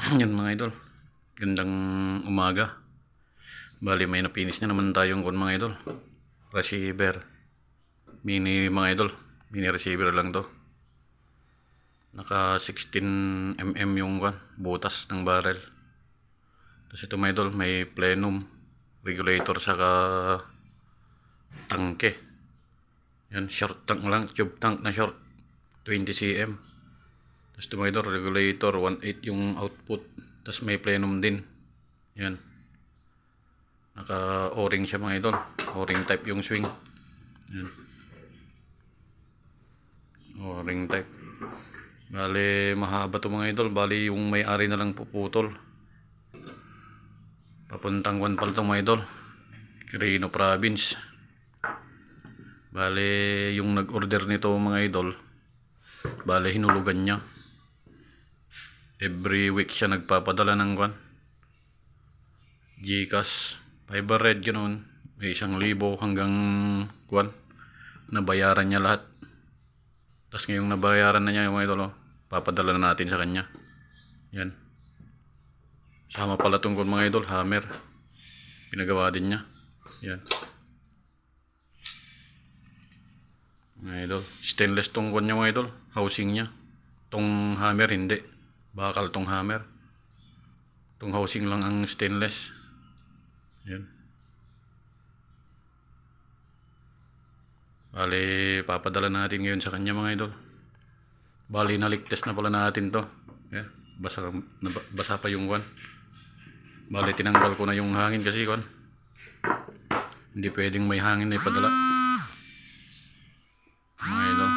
Yan mga idol, gandang umaga. Bali may napinis na naman tayong mga idol, receiver mini mga idol, mini receiver lang to. Naka 16mm yung butas ng barrel. Tapos ito mga idol, may plenum, regulator saka tangke. Yan, short tank lang, tube tank na short, 20 cm. Tapos ito mga idol, regulator 1.8 yung output. Tapos may plenum din. Yan, naka o-ring siya mga idol, o-ring type yung swing. Yan, o-ring type. Bali mahaba to mga idol, bali yung may-ari na lang puputol. Papuntang pala to mga idol, Quirino Province. Bali yung nag-order nito mga idol, bali hinulugan niya. Every week siya nagpapadala ng Gcash, Fiber Red, ganoon. May 1,000 hanggang nabayaran niya lahat. Tapos ngayong nabayaran na niya yung mga idol, papadala na natin sa kanya. Yan, sama pala tong mga idol, hammer, pinagawa din niya. Yan mga idol, stainless tong niya mga idol, housing niya. Tong hammer hindi, bakal tong hammer. Tong housing lang ang stainless. Yan, bali papadala natin ngayon sa kanya mga idol. Bali naligtas na pala natin to. Yan, basa pa yung bali tinanggal ko na yung hangin kasi hindi pwedeng may hangin na ipadala mga idol.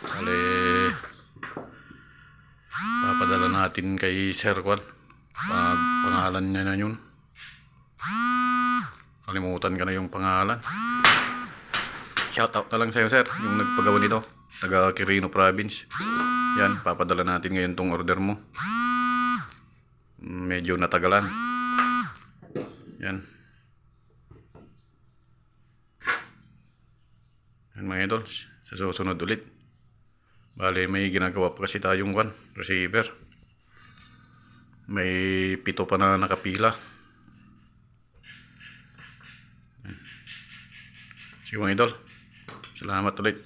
Bali papadala natin kay Sir pangalan niya na yun, kalimutan ka na yung pangalan. Shoutout na lang sa'yo sir, yung nagpagawa nito, taga Quirino Province. Yan, papadala natin ngayon tong order mo. Medyo natagalan. Yan, yan mga idol, sa susunod ulit. Bali may ginagawa pa kasi tayong receiver. May 7 pa na nakapila. Sige mga idol, salamat ulit.